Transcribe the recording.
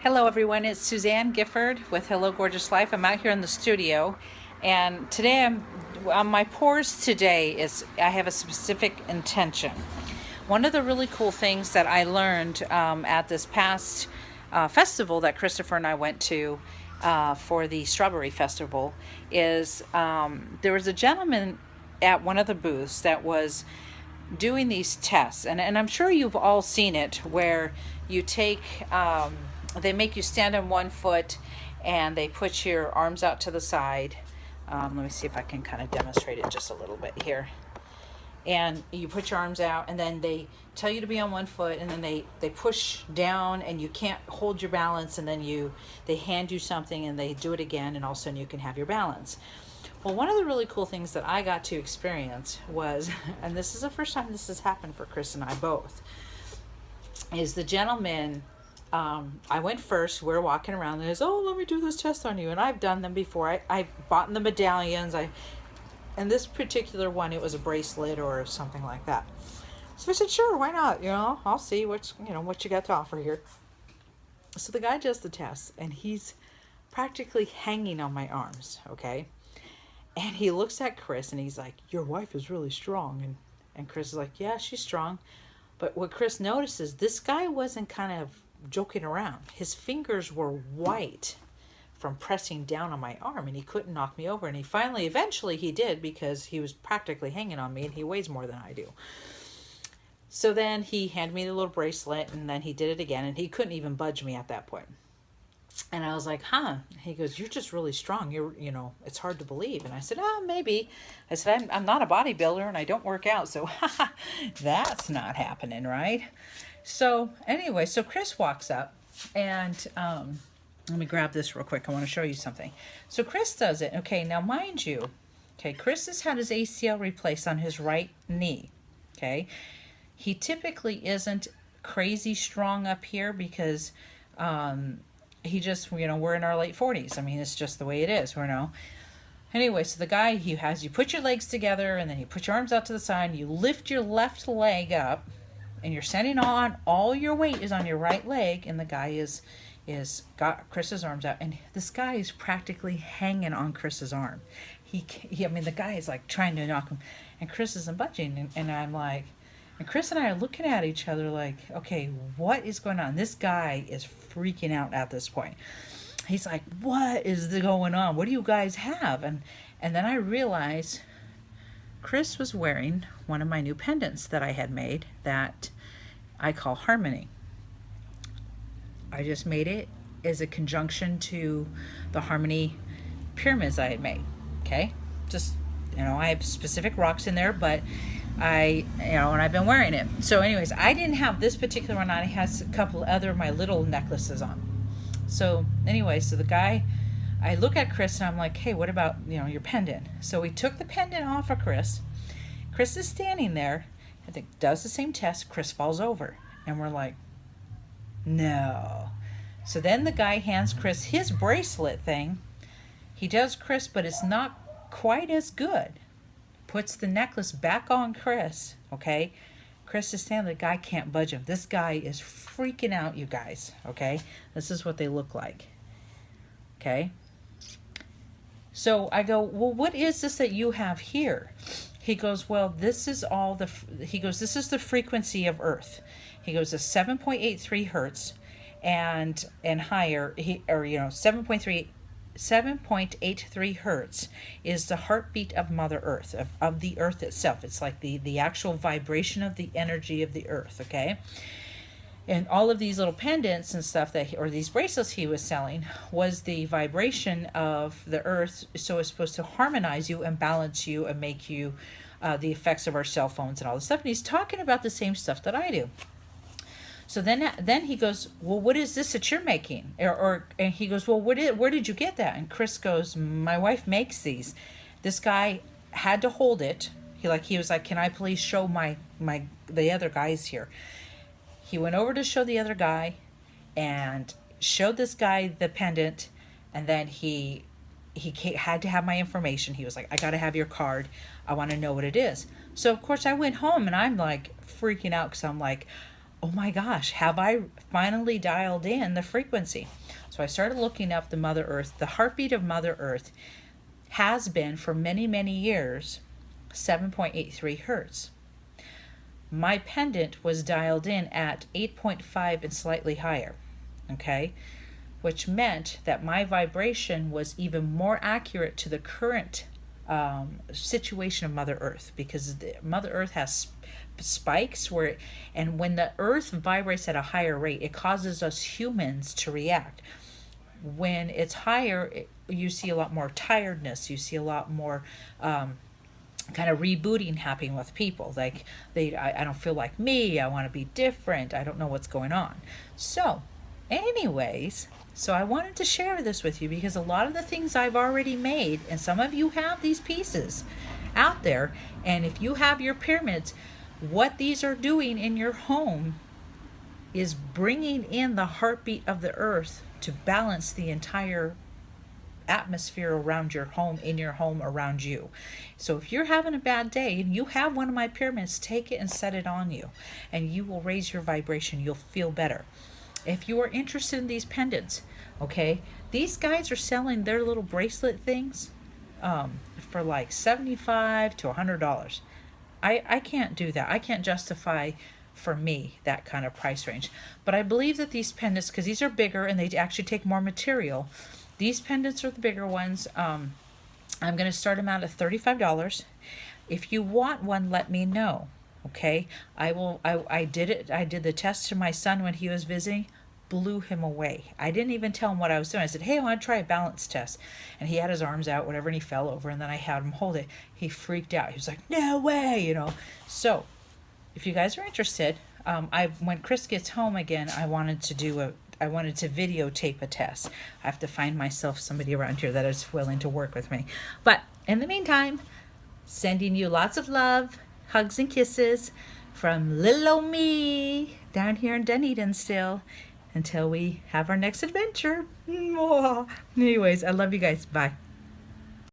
Hello everyone, it's Suzanne Gifford with Hello Gorgeous Life. I'm out here in the studio, and today I'm on my pours today is I have a specific intention. One of the really cool things that I learned at this past festival that Christopher and I went to for the Strawberry Festival is there was a gentleman at one of the booths that was doing these tests, and I'm sure you've all seen it, where you take they make you stand on one foot and they put your arms out to the side. Let me see if I can kind of demonstrate it just a little bit here. And you put your arms out, and then they tell you to be on one foot, and then they push down and you can't hold your balance, and then they hand you something and they do it again, and all of a sudden you can have your balance. Well, one of the really cool things that I got to experience was, and this is the first time this has happened for Chris and I both, is the gentleman, I went first, we're walking around, and he goes, oh, let me do this test on you. And I've done them before. I bought the medallions. And this particular one, it was a bracelet or something like that. So I said, sure, why not? I'll see what you got to offer here. So the guy does the test, and he's practically hanging on my arms, okay? And he looks at Chris, and he's like, your wife is really strong. And Chris is like, yeah, she's strong. But what Chris notices, this guy wasn't kind of joking around. His fingers were white from pressing down on my arm, and he couldn't knock me over. And eventually he did, because he was practically hanging on me, and he weighs more than I do. So then he handed me the little bracelet, and then he did it again, and he couldn't even budge me at that point. And I was like, huh? He goes, you're just really strong. It's hard to believe. And I said, maybe. I said, I'm not a bodybuilder, and I don't work out, so that's not happening, right? So anyway, so Chris walks up, and let me grab this real quick. I want to show you something. So Chris does it. Okay, now mind you, okay, Chris has had his ACL replaced on his right knee, okay? He typically isn't crazy strong up here because he just, we're in our late 40s. I mean, it's just the way it is, Anyway, so the guy, you put your legs together, and then you put your arms out to the side, and you lift your left leg up, and you're sending all your weight is on your right leg, and the guy is got Chris's arms out, and this guy is practically hanging on Chris's arm. The guy is like trying to knock him, and Chris isn't budging, and I'm like, and Chris and I are looking at each other like, okay, what is going on? This guy is freaking out at this point. He's like, what is going on? What do you guys have? And then I realized Chris was wearing one of my new pendants that I had made that I call Harmony. I just made it as a conjunction to the Harmony pyramids I had made, okay? Just, I have specific rocks in there, but and I've been wearing it. So anyways, I didn't have this particular one on. It has a couple other of my little necklaces on. So anyway, so the guy, I look at Chris and I'm like, hey, what about, your pendant? So we took the pendant off of Chris. Chris is standing there, I think does the same test. Chris falls over, and we're like, no. So then the guy hands Chris his bracelet thing. He does Chris, but it's not quite as good. Puts the necklace back on Chris, okay? Chris is standing, the guy can't budge him. This guy is freaking out, you guys, okay? This is what they look like, okay? So I go, well, what is this that you have here? He goes, well, this is this is the frequency of Earth. He goes, it's 7.83 hertz and higher, 7.83 hertz is the heartbeat of Mother Earth, of the Earth itself. It's like the actual vibration of the energy of the Earth, okay? And all of these little pendants and stuff or these bracelets he was selling was the vibration of the Earth, so it's supposed to harmonize you and balance you and make you the effects of our cell phones and all this stuff. And he's talking about the same stuff that I do. So then he goes, well, what is this that you're making? And he goes, well, where did you get that? And Chris goes, my wife makes these. This guy had to hold it. He was like, can I please show the other guys here? He went over to show the other guy and showed this guy the pendant, and then he had to have my information. He was like, I got to have your card. I want to know what it is. So, of course, I went home, and I'm like freaking out because I'm like, oh my gosh, have I finally dialed in the frequency? So I started looking up the Mother Earth. The heartbeat of Mother Earth has been for many, many years 7.83 hertz. My pendant was dialed in at 8.5 and slightly higher, okay? Which meant that my vibration was even more accurate to the current situation of Mother Earth, because Mother Earth has spikes where, and when the Earth vibrates at a higher rate, it causes us humans to react. When it's higher, you see a lot more tiredness. You see a lot more kind of rebooting happening with people. Like I don't feel like me. I want to be different. I don't know what's going on. So, anyways, so I wanted to share this with you because a lot of the things I've already made, and some of you have these pieces out there, and if you have your pyramids, what these are doing in your home is bringing in the heartbeat of the earth to balance the entire atmosphere around your home, in your home, around you. So if you're having a bad day and you have one of my pyramids, take it and set it on you, and you will raise your vibration. You'll feel better. If you are interested in these pendants, okay, these guys are selling their little bracelet things for like $75 to $100. I can't do that. I can't justify for me that kind of price range. But I believe that these pendants, because these are bigger and they actually take more material, these pendants are the bigger ones. I'm going to start them out at $35. If you want one, let me know. Okay, I will. I did it. I did the test to my son when he was visiting. Blew him away. I didn't even tell him what I was doing. I said, "Hey, I want to try a balance test," and he had his arms out, whatever, and he fell over. And then I had him hold it. He freaked out. He was like, "No way!" So, if you guys are interested, when Chris gets home again, I wanted to videotape a test. I have to find myself somebody around here that is willing to work with me. But in the meantime, sending you lots of love, hugs and kisses from little old me down here in Dunedin still, until we have our next adventure. Anyways, I love you guys. Bye.